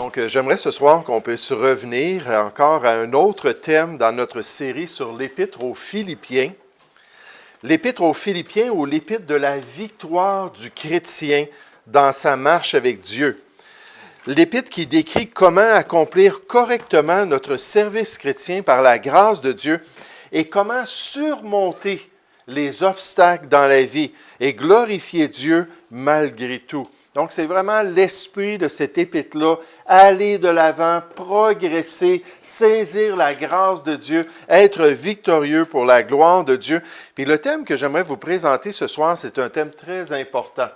Donc, j'aimerais ce soir qu'on puisse revenir encore à un autre thème dans notre série sur l'Épître aux Philippiens. L'Épître aux Philippiens ou l'Épître de la victoire du chrétien dans sa marche avec Dieu. L'Épître qui décrit comment accomplir correctement notre service chrétien par la grâce de Dieu et comment surmonter les obstacles dans la vie et glorifier Dieu malgré tout. Donc, c'est vraiment l'esprit de cette épître-là, aller de l'avant, progresser, saisir la grâce de Dieu, être victorieux pour la gloire de Dieu. Puis le thème que j'aimerais vous présenter ce soir, c'est un thème très important.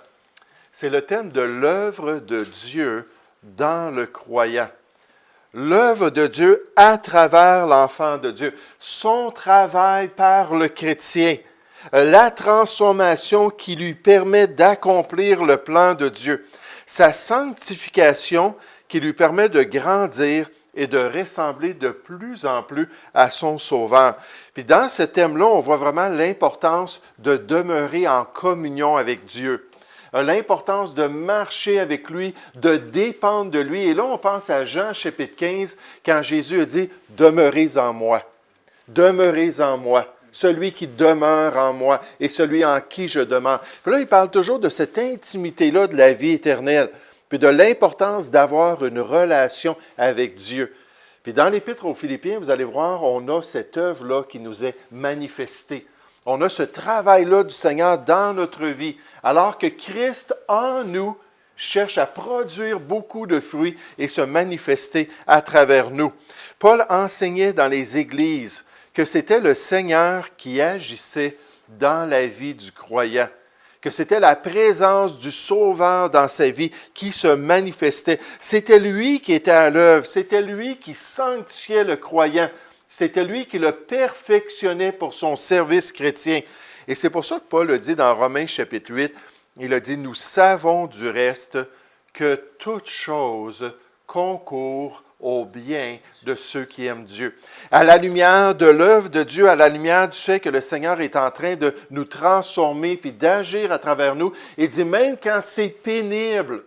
C'est le thème de l'œuvre de Dieu dans le croyant. L'œuvre de Dieu à travers l'enfant de Dieu, son travail par le chrétien. La transformation qui lui permet d'accomplir le plan de Dieu, sa sanctification qui lui permet de grandir et de ressembler de plus en plus à son Sauveur. Puis dans ce thème-là, on voit vraiment l'importance de demeurer en communion avec Dieu, l'importance de marcher avec lui, de dépendre de lui. Et là, on pense à Jean chapitre 15, quand Jésus a dit « Demeurez en moi, demeurez en moi ». Celui qui demeure en moi et celui en qui je demeure. Puis là, il parle toujours de cette intimité-là de la vie éternelle, puis de l'importance d'avoir une relation avec Dieu. Puis dans l'Épître aux Philippiens, vous allez voir, on a cette œuvre-là qui nous est manifestée. On a ce travail-là du Seigneur dans notre vie, alors que Christ en nous cherche à produire beaucoup de fruits et se manifester à travers nous. Paul enseignait dans les églises que c'était le Seigneur qui agissait dans la vie du croyant, que c'était la présence du Sauveur dans sa vie qui se manifestait. C'était lui qui était à l'œuvre, c'était lui qui sanctifiait le croyant, c'était lui qui le perfectionnait pour son service chrétien. Et c'est pour ça que Paul a dit dans Romains chapitre 8, il a dit « Nous savons du reste que toute chose concourt au bien de ceux qui aiment Dieu. » À la lumière de l'œuvre de Dieu, à la lumière du fait que le Seigneur est en train de nous transformer puis d'agir à travers nous, il dit même quand c'est pénible,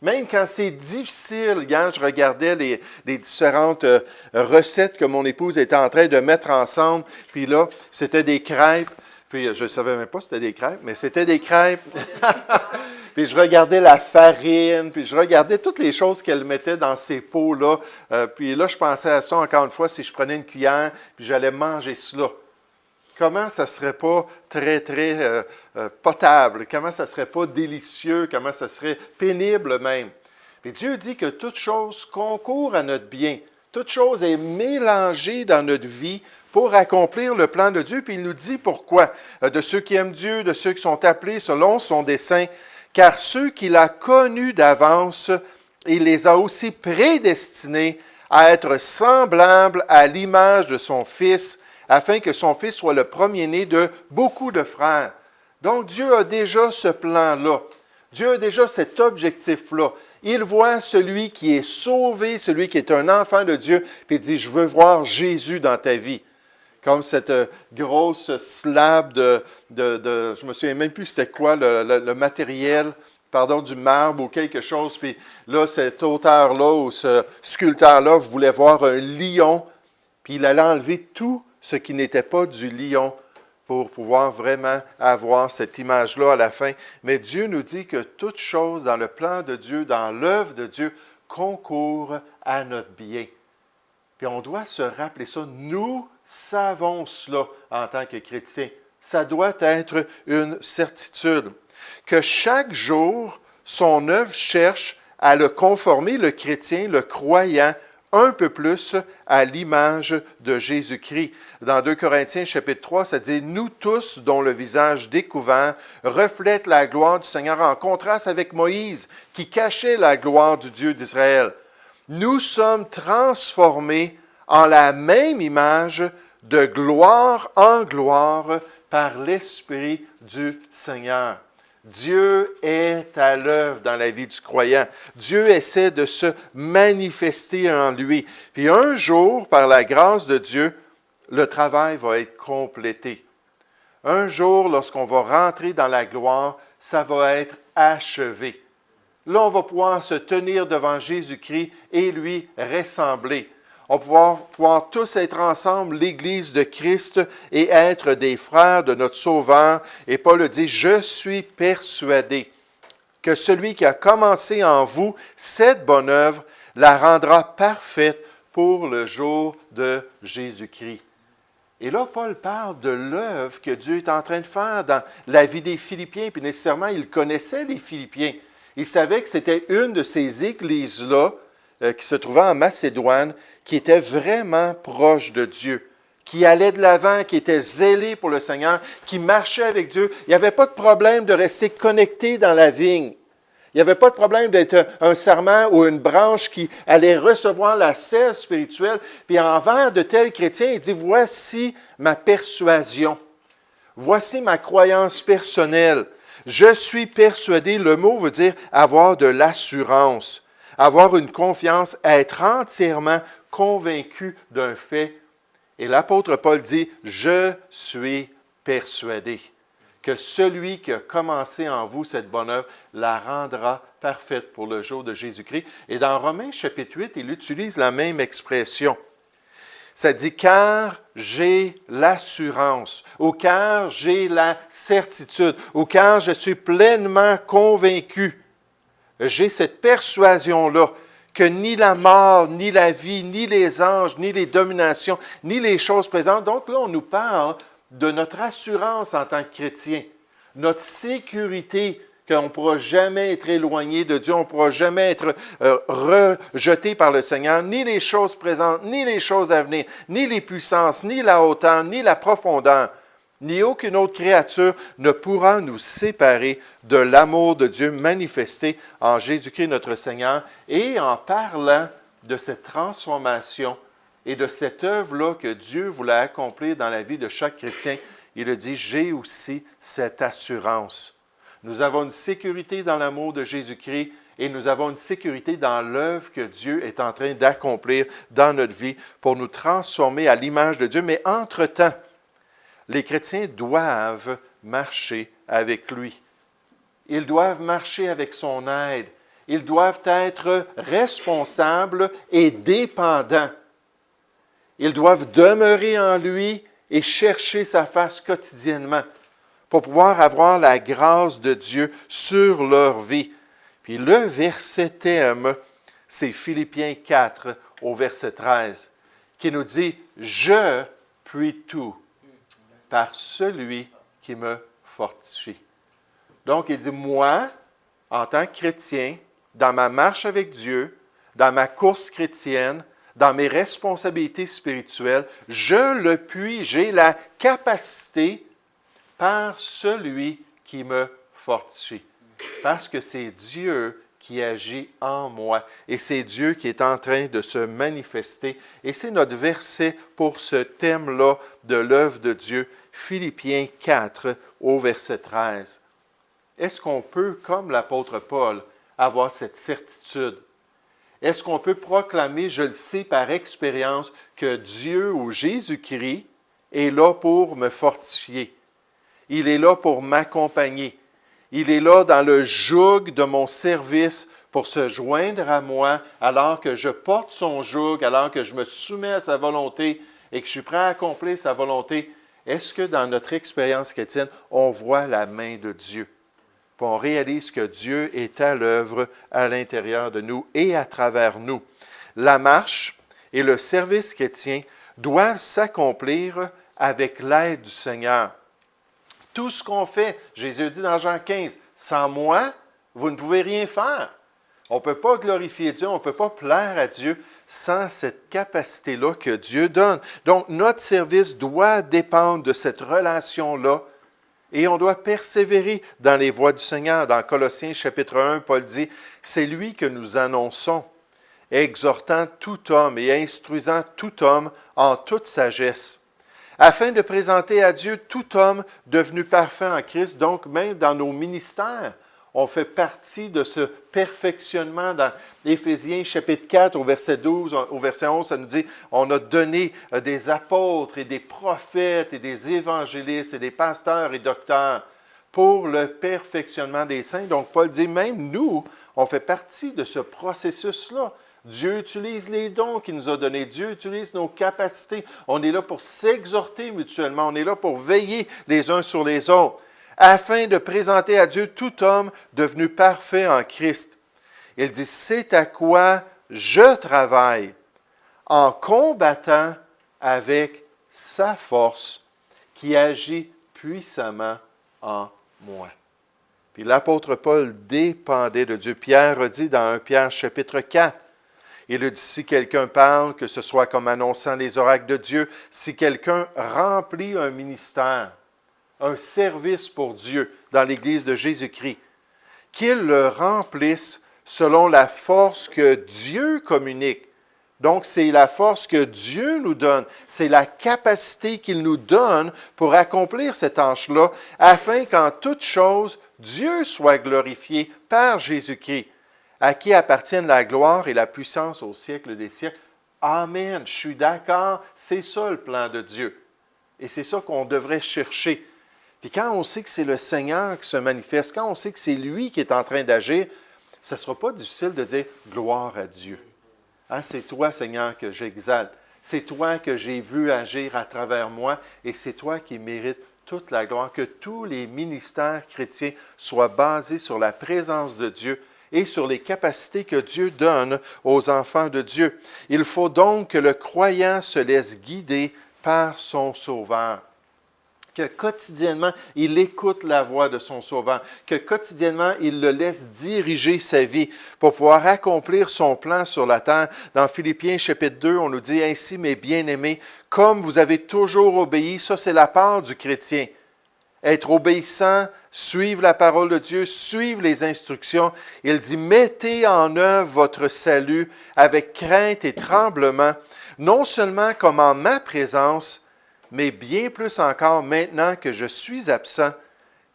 même quand c'est difficile, quand je regardais les différentes recettes que mon épouse était en train de mettre ensemble, puis là, c'était des crêpes, puis je ne savais même pas si c'était des crêpes, mais c'était des crêpes. Puis je regardais la farine, puis je regardais toutes les choses qu'elle mettait dans ces pots-là. Puis là, je pensais à ça encore une fois, si je prenais une cuillère, puis j'allais manger cela. Comment ça ne serait pas très, très potable? Comment ça ne serait pas délicieux? Comment ça serait pénible même? Puis Dieu dit que toute chose concourt à notre bien. Toute chose est mélangée dans notre vie pour accomplir le plan de Dieu. Puis il nous dit pourquoi. De ceux qui aiment Dieu, de ceux qui sont appelés selon son dessein. Car ceux qu'il a connus d'avance, il les a aussi prédestinés à être semblables à l'image de son Fils, afin que son Fils soit le premier-né de beaucoup de frères. Donc Dieu a déjà ce plan-là. Dieu a déjà cet objectif-là. Il voit celui qui est sauvé, celui qui est un enfant de Dieu, puis il dit, je veux voir Jésus dans ta vie. Comme cette grosse slab je me souviens même plus c'était quoi le matériel, du marbre ou quelque chose. Puis là, cet auteur-là ou ce sculpteur-là voulait voir un lion, puis il allait enlever tout ce qui n'était pas du lion pour pouvoir vraiment avoir cette image-là à la fin. Mais Dieu nous dit que toute chose dans le plan de Dieu, dans l'œuvre de Dieu, concourt à notre bien. Puis on doit se rappeler ça. Nous savons cela en tant que chrétiens. Ça doit être une certitude. Que chaque jour, son œuvre cherche à le conformer, le chrétien, le croyant, un peu plus à l'image de Jésus-Christ. Dans 2 Corinthiens chapitre 3, ça dit « Nous tous, dont le visage découvert, reflète la gloire du Seigneur en contraste avec Moïse, qui cachait la gloire du Dieu d'Israël. Nous sommes transformés en la même image de gloire en gloire par l'Esprit du Seigneur. » Dieu est à l'œuvre dans la vie du croyant. Dieu essaie de se manifester en lui. Puis un jour, par la grâce de Dieu, le travail va être complété. Un jour, lorsqu'on va rentrer dans la gloire, ça va être achevé. Là, on va pouvoir se tenir devant Jésus-Christ et lui ressembler. On va pouvoir tous être ensemble, l'Église de Christ, et être des frères de notre Sauveur. Et Paul dit, « Je suis persuadé que celui qui a commencé en vous cette bonne œuvre la rendra parfaite pour le jour de Jésus-Christ. » Et là, Paul parle de l'œuvre que Dieu est en train de faire dans la vie des Philippiens. Puis nécessairement, il connaissait les Philippiens. Il savait que c'était une de ces églises-là qui se trouvait en Macédoine, qui était vraiment proche de Dieu, qui allait de l'avant, qui était zélé pour le Seigneur, qui marchait avec Dieu. Il n'y avait pas de problème de rester connecté dans la vigne. Il n'y avait pas de problème d'être un sarment ou une branche qui allait recevoir la sève spirituelle. Puis envers de tels chrétiens, il dit, voici ma persuasion. Voici ma croyance personnelle. Je suis persuadé, le mot veut dire avoir de l'assurance, avoir une confiance, être entièrement convaincu d'un fait. Et l'apôtre Paul dit, je suis persuadé que celui qui a commencé en vous cette bonne œuvre la rendra parfaite pour le jour de Jésus-Christ. Et dans Romains chapitre 8, il utilise la même expression. Ça dit, car j'ai l'assurance, ou car j'ai la certitude, ou car je suis pleinement convaincu. J'ai cette persuasion-là que ni la mort, ni la vie, ni les anges, ni les dominations, ni les choses présentes. Donc là, on nous parle de notre assurance en tant que chrétien, notre sécurité qu'on ne pourra jamais être éloigné de Dieu, on ne pourra jamais être rejeté par le Seigneur, ni les choses présentes, ni les choses à venir, ni les puissances, ni la hauteur, ni la profondeur, ni aucune autre créature ne pourra nous séparer de l'amour de Dieu manifesté en Jésus-Christ notre Seigneur. Et en parlant de cette transformation et de cette œuvre-là que Dieu voulait accomplir dans la vie de chaque chrétien, il a dit, j'ai aussi cette assurance. Nous avons une sécurité dans l'amour de Jésus-Christ et nous avons une sécurité dans l'œuvre que Dieu est en train d'accomplir dans notre vie pour nous transformer à l'image de Dieu. Mais entre-temps, les chrétiens doivent marcher avec lui. Ils doivent marcher avec son aide. Ils doivent être responsables et dépendants. Ils doivent demeurer en lui et chercher sa face quotidiennement pour pouvoir avoir la grâce de Dieu sur leur vie. Puis le verset thème, c'est Philippiens 4 au verset 13, qui nous dit « Je puis tout par celui qui me fortifie. » Donc, il dit « Moi, en tant que chrétien, dans ma marche avec Dieu, dans ma course chrétienne, dans mes responsabilités spirituelles, je le puis, j'ai la capacité par celui qui me fortifie. » Parce que c'est Dieu qui agit en moi et c'est Dieu qui est en train de se manifester. Et c'est notre verset pour ce thème-là de l'œuvre de Dieu, Philippiens 4 au verset 13. Est-ce qu'on peut, comme l'apôtre Paul, avoir cette certitude? Est-ce qu'on peut proclamer, je le sais par expérience, que Dieu ou Jésus-Christ est là pour me fortifier? Il est là pour m'accompagner. Il est là dans le joug de mon service pour se joindre à moi alors que je porte son joug, alors que je me soumets à sa volonté et que je suis prêt à accomplir sa volonté. Est-ce que dans notre expérience chrétienne, on voit la main de Dieu? Puis on réalise que Dieu est à l'œuvre à l'intérieur de nous et à travers nous. La marche et le service chrétien doivent s'accomplir avec l'aide du Seigneur. Tout ce qu'on fait, Jésus dit dans Jean 15, « Sans moi, vous ne pouvez rien faire. » On ne peut pas glorifier Dieu, on ne peut pas plaire à Dieu sans cette capacité-là que Dieu donne. Donc, notre service doit dépendre de cette relation-là et on doit persévérer dans les voies du Seigneur. Dans Colossiens chapitre 1, Paul dit, « C'est lui que nous annonçons, exhortant tout homme et instruisant tout homme en toute sagesse. » Afin de présenter à Dieu tout homme devenu parfait en Christ. Donc, même dans nos ministères, on fait partie de ce perfectionnement. Dans Éphésiens chapitre 4, au verset 12, au verset 11, ça nous dit, on a donné des apôtres et des prophètes et des évangélistes et des pasteurs et docteurs pour le perfectionnement des saints. Donc, Paul dit, même nous, on fait partie de ce processus-là. Dieu utilise les dons qu'il nous a donnés. Dieu utilise nos capacités. On est là pour s'exhorter mutuellement. On est là pour veiller les uns sur les autres, afin de présenter à Dieu tout homme devenu parfait en Christ. Il dit, c'est à quoi je travaille en combattant avec sa force qui agit puissamment en moi. Puis l'apôtre Paul dépendait de Dieu. Pierre a dit dans 1 Pierre chapitre 4, il a dit, si quelqu'un parle, que ce soit comme annonçant les oracles de Dieu, si quelqu'un remplit un ministère, un service pour Dieu dans l'Église de Jésus-Christ, qu'il le remplisse selon la force que Dieu communique. Donc, c'est la force que Dieu nous donne, c'est la capacité qu'il nous donne pour accomplir cette tâche-là, afin qu'en toute chose, Dieu soit glorifié par Jésus-Christ, à qui appartiennent la gloire et la puissance au siècle des siècles. Amen, je suis d'accord, c'est ça le plan de Dieu. Et c'est ça qu'on devrait chercher. Puis quand on sait que c'est le Seigneur qui se manifeste, quand on sait que c'est lui qui est en train d'agir, ce ne sera pas difficile de dire « gloire à Dieu ». Hein, c'est toi, Seigneur, que j'exalte. C'est toi que j'ai vu agir à travers moi et c'est toi qui mérites toute la gloire. Que tous les ministères chrétiens soient basés sur la présence de Dieu et sur les capacités que Dieu donne aux enfants de Dieu. Il faut donc que le croyant se laisse guider par son Sauveur. Que quotidiennement, il écoute la voix de son Sauveur, que quotidiennement, il le laisse diriger sa vie pour pouvoir accomplir son plan sur la terre. Dans Philippiens chapitre 2, on nous dit « Ainsi, mes bien-aimés, comme vous avez toujours obéi », ça c'est la part du chrétien. Être obéissant, suivre la parole de Dieu, suivre les instructions. Il dit « Mettez en œuvre votre salut avec crainte et tremblement, non seulement comme en ma présence, mais bien plus encore maintenant que je suis absent,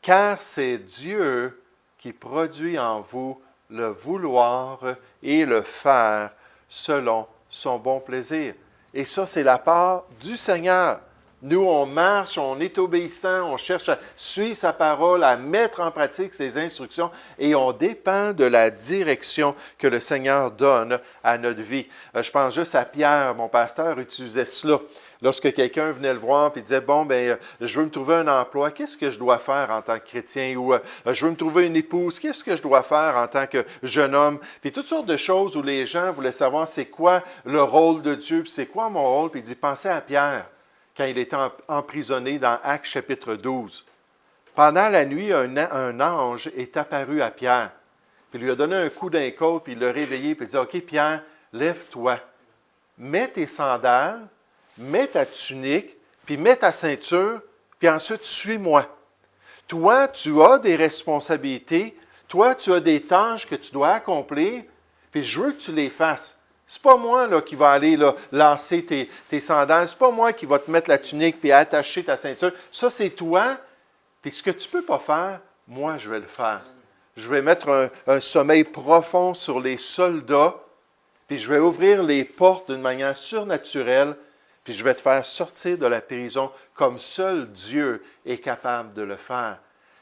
car c'est Dieu qui produit en vous le vouloir et le faire selon son bon plaisir. » Et ça, c'est la part du Seigneur. Nous, on marche, on est obéissant, on cherche à suivre sa parole, à mettre en pratique ses instructions et on dépend de la direction que le Seigneur donne à notre vie. Je pense juste à Pierre, mon pasteur utilisait cela. Lorsque quelqu'un venait le voir et disait « Bon, je veux me trouver un emploi, qu'est-ce que je dois faire en tant que chrétien? » Ou « Je veux me trouver une épouse, qu'est-ce que je dois faire en tant que jeune homme? » Puis toutes sortes de choses où les gens voulaient savoir c'est quoi le rôle de Dieu, puis c'est quoi mon rôle. Puis il dit « Pensez à Pierre, quand il était emprisonné dans Actes chapitre 12. Pendant la nuit, un ange est apparu à Pierre, puis il lui a donné un coup d'un côte, puis il l'a réveillé, puis il dit « OK, Pierre, lève-toi, mets tes sandales, mets ta tunique, puis mets ta ceinture, puis ensuite suis-moi. Toi, tu as des responsabilités, toi, tu as des tâches que tu dois accomplir, puis je veux que tu les fasses. C'est pas moi là, qui va aller là, lancer tes sandales, c'est pas moi qui va te mettre la tunique puis attacher ta ceinture. Ça, c'est toi, puis ce que tu ne peux pas faire, moi, je vais le faire. Je vais mettre un sommeil profond sur les soldats, puis je vais ouvrir les portes d'une manière surnaturelle, puis je vais te faire sortir de la prison comme seul Dieu est capable de le faire.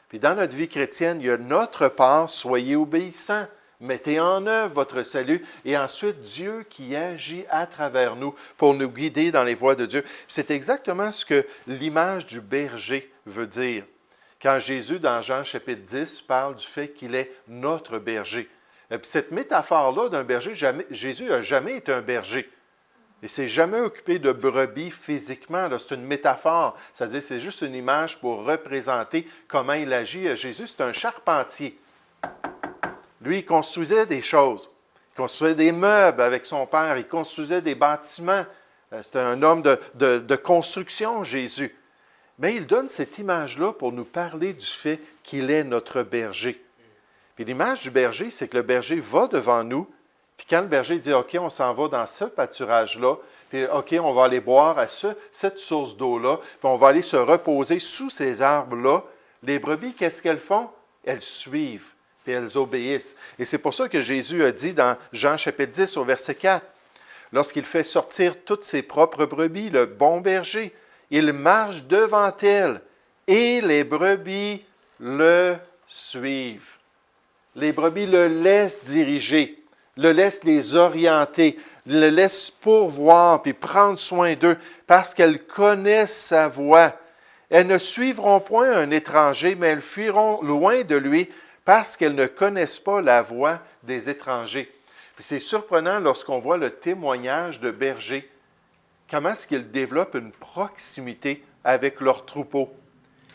Puis dans notre vie chrétienne, il y a notre part, soyez obéissants, mettez en œuvre votre salut, et ensuite Dieu qui agit à travers nous pour nous guider dans les voies de Dieu. C'est exactement ce que l'image du berger veut dire. Quand Jésus, dans Jean chapitre 10, parle du fait qu'il est notre berger. Et puis cette métaphore-là d'un berger, Jésus n'a jamais été un berger. Il ne s'est jamais occupé de brebis physiquement. C'est une métaphore, c'est-à-dire c'est juste une image pour représenter comment il agit. Jésus, c'est un charpentier. Lui, il construisait des choses. Il construisait des meubles avec son père. Il construisait des bâtiments. C'était un homme de construction, Jésus. Mais il donne cette image-là pour nous parler du fait qu'il est notre berger. Puis l'image du berger, c'est que le berger va devant nous. Puis quand le berger dit « OK, on s'en va dans ce pâturage-là, puis OK, on va aller boire à cette source d'eau-là, puis on va aller se reposer sous ces arbres-là », les brebis, qu'est-ce qu'elles font? Elles suivent, puis elles obéissent. Et c'est pour ça que Jésus a dit dans Jean chapitre 10 au verset 4, lorsqu'il fait sortir toutes ses propres brebis, le bon berger, il marche devant elles, et les brebis le suivent. Les brebis le laissent diriger, le laissent les orienter, le laissent pourvoir puis prendre soin d'eux parce qu'elles connaissent sa voix. Elles ne suivront point un étranger, mais elles fuiront loin de lui parce qu'elles ne connaissent pas la voix des étrangers. Puis c'est surprenant lorsqu'on voit le témoignage de bergers, comment est-ce qu'ils développent une proximité avec leur troupeau.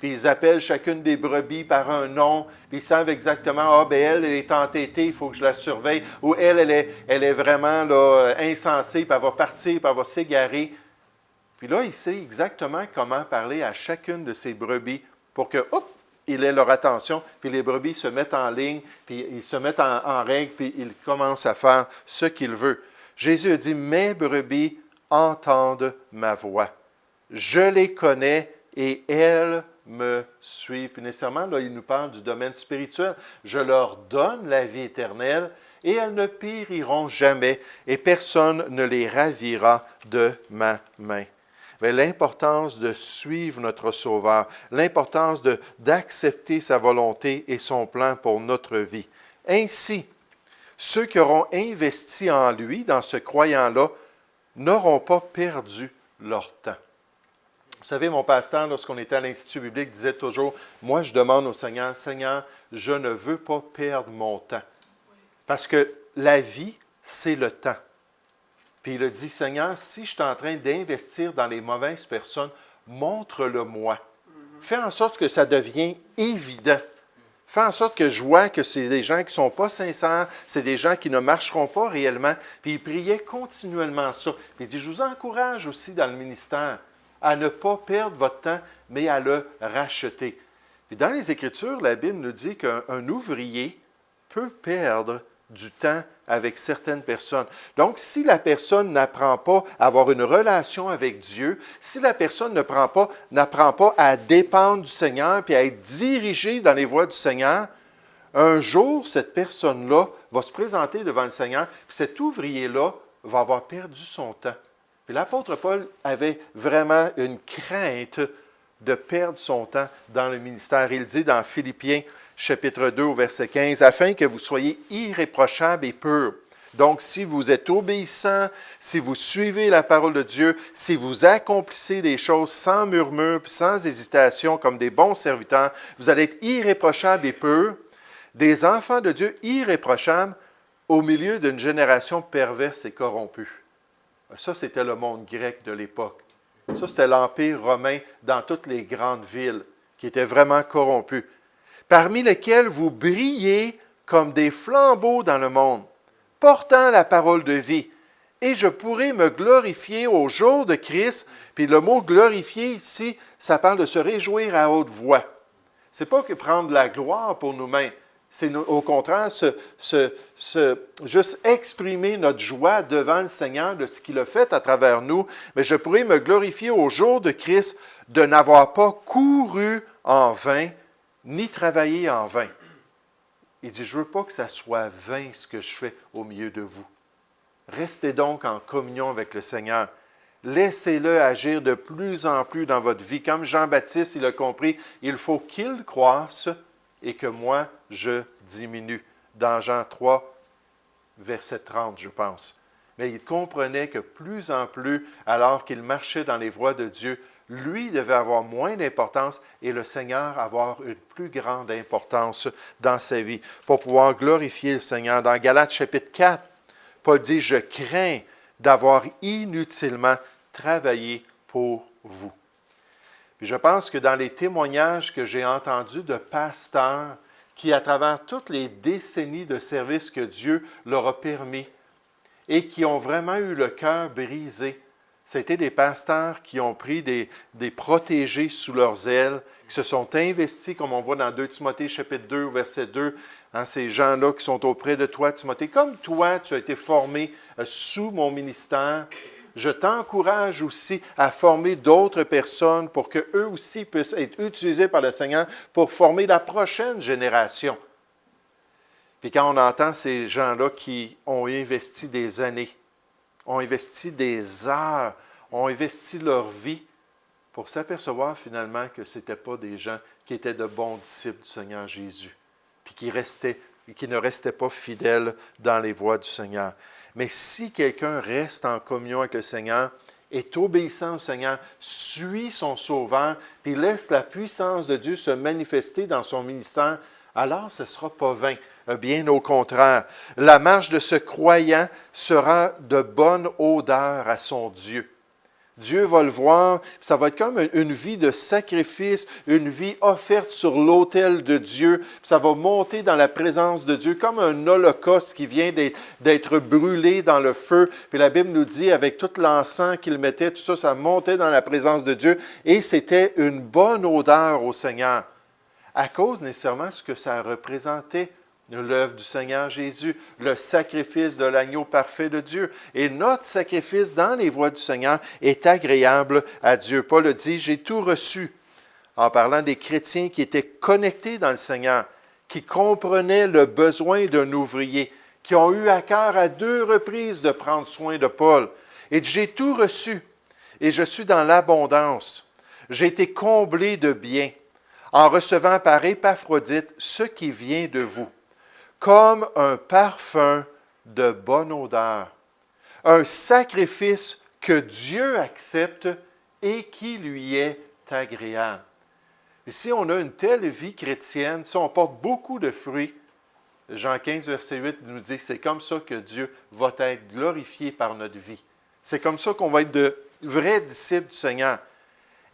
Puis ils appellent chacune des brebis par un nom, puis ils savent exactement, ah, ben elle est entêtée, il faut que je la surveille, ou elle est vraiment là, insensée, puis elle va partir, puis elle va s'égarer. Puis là, il sait exactement comment parler à chacune de ces brebis pour que, hop, il ait leur attention, puis les brebis se mettent en ligne, puis ils se mettent en règle, puis ils commencent à faire ce qu'il veut. Jésus a dit, mes brebis entendent ma voix. Je les connais et elles me suivent. Puis nécessairement, là, il nous parle du domaine spirituel. Je leur donne la vie éternelle et elles ne périront jamais et personne ne les ravira de ma main. Mais l'importance de suivre notre Sauveur, l'importance d'accepter sa volonté et son plan pour notre vie. Ainsi, ceux qui auront investi en lui, dans ce croyant-là, n'auront pas perdu leur temps. Vous savez, mon pasteur, lorsqu'on était à l'Institut biblique, disait toujours, moi je demande au Seigneur, Seigneur, je ne veux pas perdre mon temps. Parce que la vie, c'est le temps. Puis il a dit, Seigneur, si je suis en train d'investir dans les mauvaises personnes, montre-le-moi. Fais en sorte que ça devienne évident. Fais en sorte que je vois que c'est des gens qui ne sont pas sincères, c'est des gens qui ne marcheront pas réellement. Puis il priait continuellement ça. Puis il dit, je vous encourage aussi dans le ministère à ne pas perdre votre temps, mais à le racheter. Puis dans les Écritures, la Bible nous dit qu'un ouvrier peut perdre du temps avec certaines personnes. Donc, si la personne n'apprend pas à avoir une relation avec Dieu, si la personne n'apprend pas à dépendre du Seigneur puis à être dirigée dans les voies du Seigneur, un jour, cette personne-là va se présenter devant le Seigneur, puis cet ouvrier-là va avoir perdu son temps. Puis l'apôtre Paul avait vraiment une crainte de perdre son temps dans le ministère. Il dit dans Philippiens, chapitre 2, au verset 15, « Afin que vous soyez irréprochables et purs. » Donc, si vous êtes obéissants, si vous suivez la parole de Dieu, si vous accomplissez les choses sans murmure, sans hésitation, comme des bons serviteurs, vous allez être irréprochables et purs, des enfants de Dieu irréprochables au milieu d'une génération perverse et corrompue. Ça, c'était le monde grec de l'époque. Ça, c'était l'Empire romain dans toutes les grandes villes qui étaient vraiment corrompues. Parmi lesquels vous brillez comme des flambeaux dans le monde, portant la parole de vie. Et je pourrai me glorifier au jour de Christ. Puis le mot glorifier ici, ça parle de se réjouir à haute voix. Ce n'est pas que prendre la gloire pour nous-mêmes. C'est au contraire juste exprimer notre joie devant le Seigneur de ce qu'il a fait à travers nous. Mais je pourrai me glorifier au jour de Christ de n'avoir pas couru en vain, ni travaillé en vain. Il dit, je ne veux pas que ça soit vain ce que je fais au milieu de vous. Restez donc en communion avec le Seigneur. Laissez-le agir de plus en plus dans votre vie. Comme Jean-Baptiste, il a compris, il faut qu'il croisse et que moi, je diminue. Dans Jean 3, verset 30, je pense. Mais il comprenait que plus en plus, alors qu'il marchait dans les voies de Dieu, lui devait avoir moins d'importance et le Seigneur avoir une plus grande importance dans sa vie pour pouvoir glorifier le Seigneur. Dans Galates chapitre 4, Paul dit, « Je crains d'avoir inutilement travaillé pour vous. » Puis je pense que dans les témoignages que j'ai entendus de pasteurs qui, à travers toutes les décennies de service que Dieu leur a permis et qui ont vraiment eu le cœur brisé, c'était des pasteurs qui ont pris des protégés sous leurs ailes, qui se sont investis, comme on voit dans 2 Timothée chapitre 2, verset 2, hein, ces gens-là qui sont auprès de toi, Timothée. Comme toi, tu as été formé sous mon ministère, je t'encourage aussi à former d'autres personnes pour qu'eux aussi puissent être utilisés par le Seigneur pour former la prochaine génération. Puis quand on entend ces gens-là qui ont investi des années, ont investi des heures, ont investi leur vie, pour s'apercevoir finalement que ce n'étaient pas des gens qui étaient de bons disciples du Seigneur Jésus, puis qui ne restaient pas fidèles dans les voies du Seigneur. Mais si quelqu'un reste en communion avec le Seigneur, est obéissant au Seigneur, suit son Sauveur, puis laisse la puissance de Dieu se manifester dans son ministère, alors ce ne sera pas vain. Bien au contraire, la marche de ce croyant sera de bonne odeur à son Dieu. Dieu va le voir, ça va être comme une vie de sacrifice, une vie offerte sur l'autel de Dieu. Ça va monter dans la présence de Dieu comme un holocauste qui vient d'être brûlé dans le feu. Puis la Bible nous dit, avec tout l'encens qu'il mettait, tout ça, ça montait dans la présence de Dieu et c'était une bonne odeur au Seigneur. À cause nécessairement de ce que ça représentait. L'œuvre du Seigneur Jésus, le sacrifice de l'agneau parfait de Dieu. Et notre sacrifice dans les voies du Seigneur est agréable à Dieu. Paul a dit, j'ai tout reçu, en parlant des chrétiens qui étaient connectés dans le Seigneur, qui comprenaient le besoin d'un ouvrier, qui ont eu à cœur à 2 reprises de prendre soin de Paul. Et j'ai tout reçu, et je suis dans l'abondance. J'ai été comblé de biens, en recevant par Épaphrodite ce qui vient de vous, comme un parfum de bonne odeur, un sacrifice que Dieu accepte et qui lui est agréable. Et si on a une telle vie chrétienne, si on porte beaucoup de fruits, Jean 15, verset 8 nous dit que c'est comme ça que Dieu va être glorifié par notre vie. C'est comme ça qu'on va être de vrais disciples du Seigneur.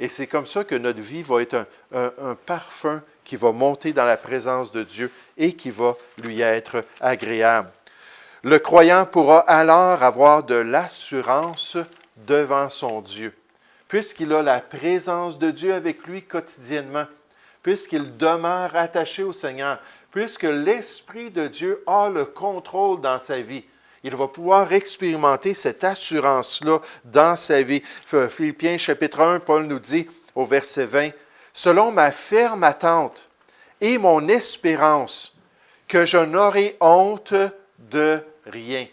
Et c'est comme ça que notre vie va être un parfum qui va monter dans la présence de Dieu et qui va lui être agréable. Le croyant pourra alors avoir de l'assurance devant son Dieu, puisqu'il a la présence de Dieu avec lui quotidiennement, puisqu'il demeure attaché au Seigneur, puisque l'Esprit de Dieu a le contrôle dans sa vie. Il va pouvoir expérimenter cette assurance-là dans sa vie. Philippiens chapitre 1, Paul nous dit au verset 20, « Selon ma ferme attente et mon espérance, que je n'aurai honte de rien. »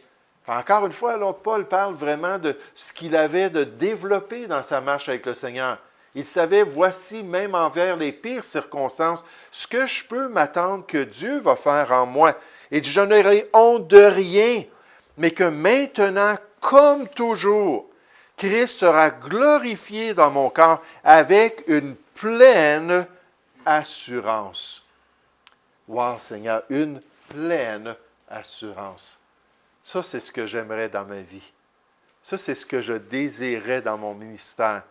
Encore une fois, là, Paul parle vraiment de ce qu'il avait de développé dans sa marche avec le Seigneur. Il savait, voici, même envers les pires circonstances, ce que je peux m'attendre que Dieu va faire en moi. Et je n'aurai honte de rien, mais que maintenant, comme toujours, Christ sera glorifié dans mon corps avec une pleine assurance. Wow, Seigneur, une pleine assurance. Ça, c'est ce que j'aimerais dans ma vie. Ça, c'est ce que je désirais dans mon ministère.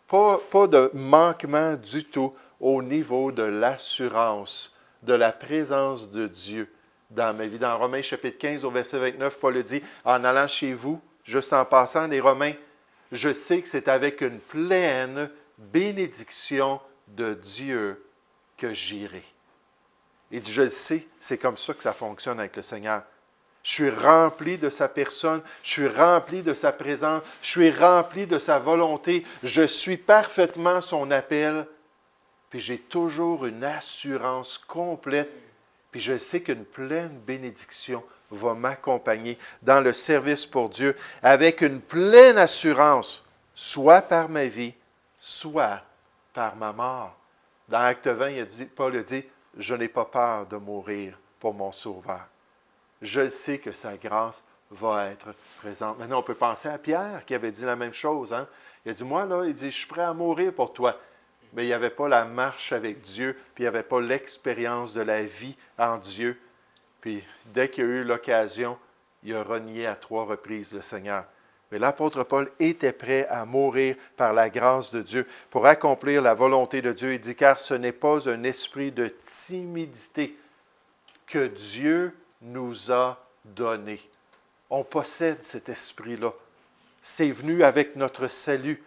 Pas de manquement du tout au niveau de l'assurance, de la présence de Dieu dans ma vie. Dans Romains chapitre 15 au verset 29, Paul dit, en allant chez vous, juste en passant les Romains, je sais que c'est avec une pleine bénédiction de Dieu que j'irai. Il dit, je le sais, c'est comme ça que ça fonctionne avec le Seigneur. Je suis rempli de sa personne, je suis rempli de sa présence, je suis rempli de sa volonté, je suis parfaitement son appel, puis j'ai toujours une assurance complète, puis je sais qu'une pleine bénédiction va m'accompagner dans le service pour Dieu avec une pleine assurance, soit par ma vie, soit par ma mort. Dans Acte 20, Paul a dit, « Je n'ai pas peur de mourir pour mon Sauveur. » Je sais que sa grâce va être présente. Maintenant, on peut penser à Pierre qui avait dit la même chose. Hein? Il a dit, moi, là, il dit, je suis prêt à mourir pour toi. Mais il n'y avait pas la marche avec Dieu, puis il n'y avait pas l'expérience de la vie en Dieu. Puis, dès qu'il a eu l'occasion, il a renié à 3 reprises le Seigneur. Mais l'apôtre Paul était prêt à mourir par la grâce de Dieu pour accomplir la volonté de Dieu. Il dit, car ce n'est pas un esprit de timidité que Dieu nous a donné. On possède cet esprit-là. C'est venu avec notre salut.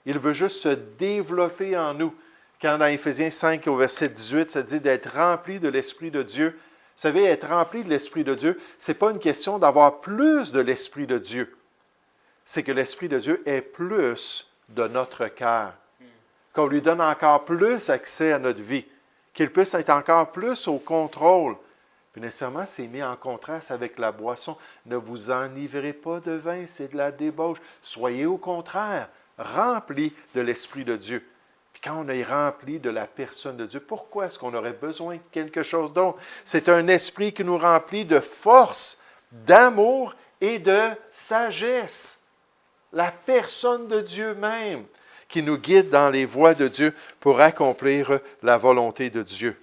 Il veut juste se développer en nous. Quand dans Éphésiens 5 au verset 18, ça dit d'être rempli de l'Esprit de Dieu. Vous savez, être rempli de l'Esprit de Dieu, ce n'est pas une question d'avoir plus de l'Esprit de Dieu. C'est que l'Esprit de Dieu est plus de notre cœur. Qu'on lui donne encore plus accès à notre vie. Qu'il puisse être encore plus au contrôle. Puis nécessairement, c'est mis en contraste avec la boisson. Ne vous enivrez pas de vin, c'est de la débauche. Soyez au contraire remplis de l'Esprit de Dieu. Puis quand on est rempli de la personne de Dieu, pourquoi est-ce qu'on aurait besoin de quelque chose d'autre? C'est un esprit qui nous remplit de force, d'amour et de sagesse. La personne de Dieu même qui nous guide dans les voies de Dieu pour accomplir la volonté de Dieu.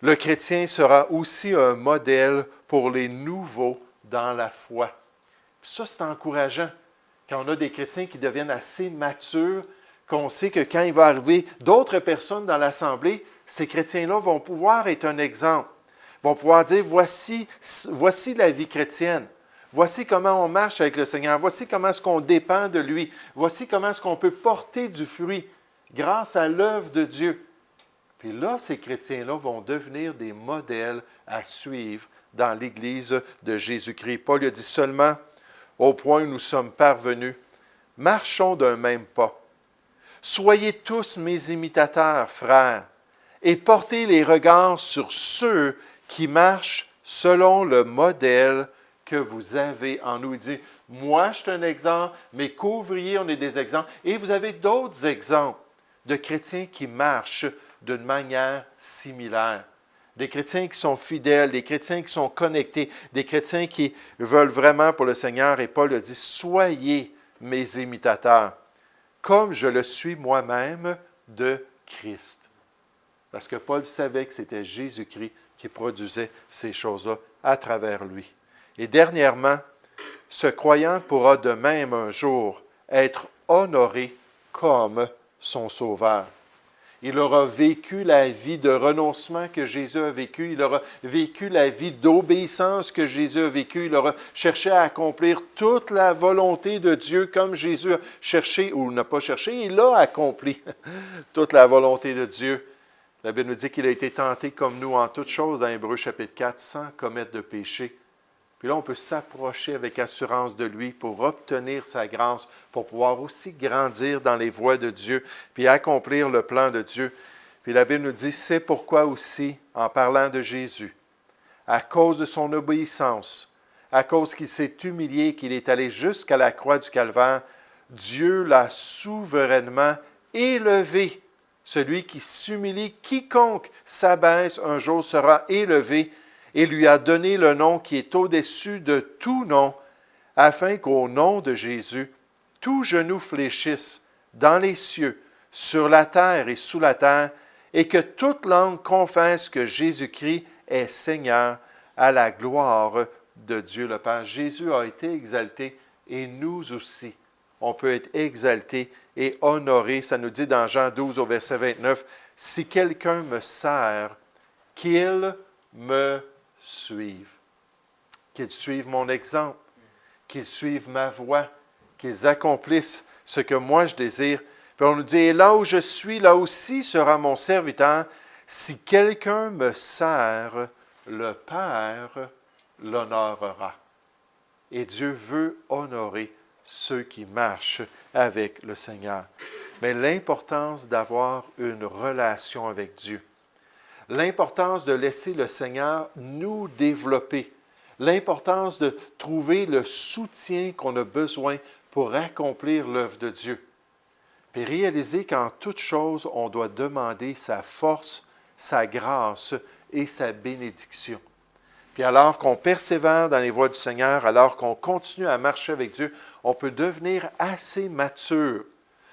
Le chrétien sera aussi un modèle pour les nouveaux dans la foi. Ça, c'est encourageant. Quand on a des chrétiens qui deviennent assez matures, qu'on sait que quand il va arriver d'autres personnes dans l'assemblée, ces chrétiens-là vont pouvoir être un exemple. Vont pouvoir dire, voici la vie chrétienne. Voici comment on marche avec le Seigneur. Voici comment est-ce qu'on dépend de lui. Voici comment est-ce qu'on peut porter du fruit grâce à l'œuvre de Dieu. Puis là, ces chrétiens-là vont devenir des modèles à suivre dans l'Église de Jésus-Christ. Paul a dit seulement, au point où nous sommes parvenus, marchons d'un même pas. Soyez tous mes imitateurs, frères, et portez les regards sur ceux qui marchent selon le modèle que vous avez en nous. Il dit, moi, je suis un exemple, mes co-ouvriers, on est des exemples, et vous avez d'autres exemples de chrétiens qui marchent d'une manière similaire. Des chrétiens qui sont fidèles, des chrétiens qui sont connectés, des chrétiens qui veulent vraiment pour le Seigneur. Et Paul a dit, soyez mes imitateurs, comme je le suis moi-même de Christ. Parce que Paul savait que c'était Jésus-Christ qui produisait ces choses-là à travers lui. Et dernièrement, ce croyant pourra de même un jour être honoré comme son Sauveur. Il aura vécu la vie de renoncement que Jésus a vécu. Il aura vécu la vie d'obéissance que Jésus a vécu. Il aura cherché à accomplir toute la volonté de Dieu comme Jésus a cherché ou n'a pas cherché. Il a accompli toute la volonté de Dieu. La Bible nous dit qu'il a été tenté comme nous en toutes choses dans Hébreux chapitre 4 sans commettre de péché. Puis là, on peut s'approcher avec assurance de lui pour obtenir sa grâce, pour pouvoir aussi grandir dans les voies de Dieu, puis accomplir le plan de Dieu. Puis la Bible nous dit, c'est pourquoi aussi, en parlant de Jésus, à cause de son obéissance, à cause qu'il s'est humilié, qu'il est allé jusqu'à la croix du Calvaire, Dieu l'a souverainement élevé. Celui qui s'humilie, quiconque s'abaisse un jour sera élevé, et lui a donné le nom qui est au-dessus de tout nom, afin qu'au nom de Jésus, tout genou fléchisse dans les cieux, sur la terre et sous la terre, et que toute langue confesse que Jésus-Christ est Seigneur, à la gloire de Dieu le Père. Jésus a été exalté, et nous aussi, on peut être exalté et honoré. Ça nous dit dans Jean 12 au verset 29, « Si quelqu'un me sert, qu'il me suivent, qu'ils suivent mon exemple, qu'ils suivent ma voie, qu'ils accomplissent ce que moi je désire. Puis on nous dit, et là où je suis, là aussi sera mon serviteur. Si quelqu'un me sert, le Père l'honorera. Et Dieu veut honorer ceux qui marchent avec le Seigneur. Mais l'importance d'avoir une relation avec Dieu, l'importance de laisser le Seigneur nous développer, l'importance de trouver le soutien qu'on a besoin pour accomplir l'œuvre de Dieu. Puis réaliser qu'en toute chose, on doit demander sa force, sa grâce et sa bénédiction. Puis alors qu'on persévère dans les voies du Seigneur, alors qu'on continue à marcher avec Dieu, on peut devenir assez mature,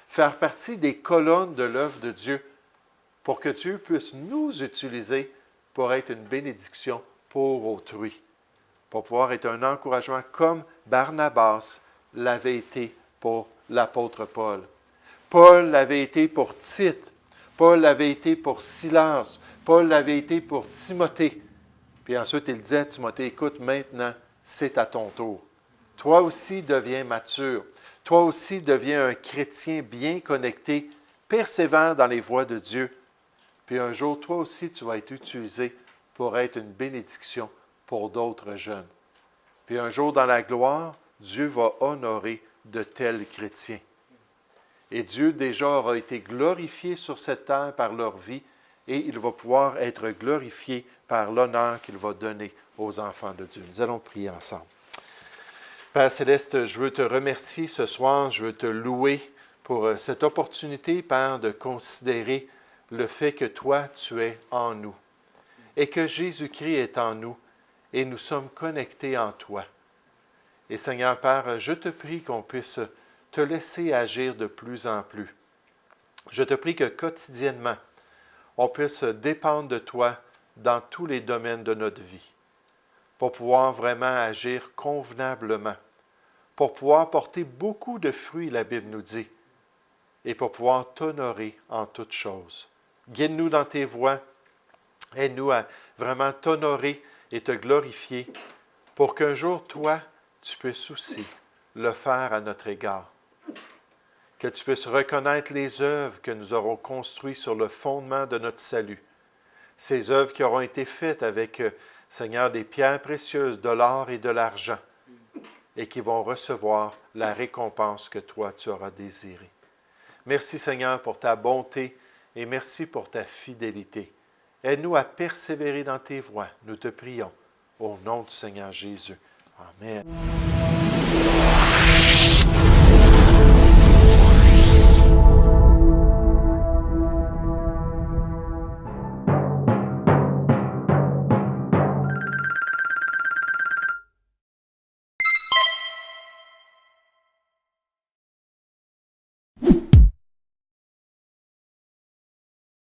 faire partie des colonnes de l'œuvre de Dieu, pour que Dieu puisse nous utiliser pour être une bénédiction pour autrui, pour pouvoir être un encouragement comme Barnabas l'avait été pour l'apôtre Paul. Paul l'avait été pour Tite, Paul l'avait été pour Silas, Paul l'avait été pour Timothée. Puis ensuite, il dit à Timothée, écoute, maintenant, c'est à ton tour. Toi aussi, deviens mature. Toi aussi, deviens un chrétien bien connecté, persévère dans les voies de Dieu. Puis un jour, toi aussi, tu vas être utilisé pour être une bénédiction pour d'autres jeunes. Puis un jour, dans la gloire, Dieu va honorer de tels chrétiens. Et Dieu déjà aura été glorifié sur cette terre par leur vie, et il va pouvoir être glorifié par l'honneur qu'il va donner aux enfants de Dieu. Nous allons prier ensemble. Père Céleste, je veux te remercier ce soir, je veux te louer pour cette opportunité, Père, de considérer le fait que toi, tu es en nous et que Jésus-Christ est en nous et nous sommes connectés en toi. Et Seigneur Père, je te prie qu'on puisse te laisser agir de plus en plus. Je te prie que quotidiennement, on puisse dépendre de toi dans tous les domaines de notre vie, pour pouvoir vraiment agir convenablement, pour pouvoir porter beaucoup de fruits, la Bible nous dit, et pour pouvoir t'honorer en toutes choses. Guide-nous dans tes voies, aide-nous à vraiment t'honorer et te glorifier, pour qu'un jour, toi, tu puisses aussi le faire à notre égard. Que tu puisses reconnaître les œuvres que nous aurons construites sur le fondement de notre salut. Ces œuvres qui auront été faites avec, Seigneur, des pierres précieuses, de l'or et de l'argent, et qui vont recevoir la récompense que toi, tu auras désirée. Merci, Seigneur, pour ta bonté et merci pour ta fidélité. Aide-nous à persévérer dans tes voies. Nous te prions au nom du Seigneur Jésus. Amen.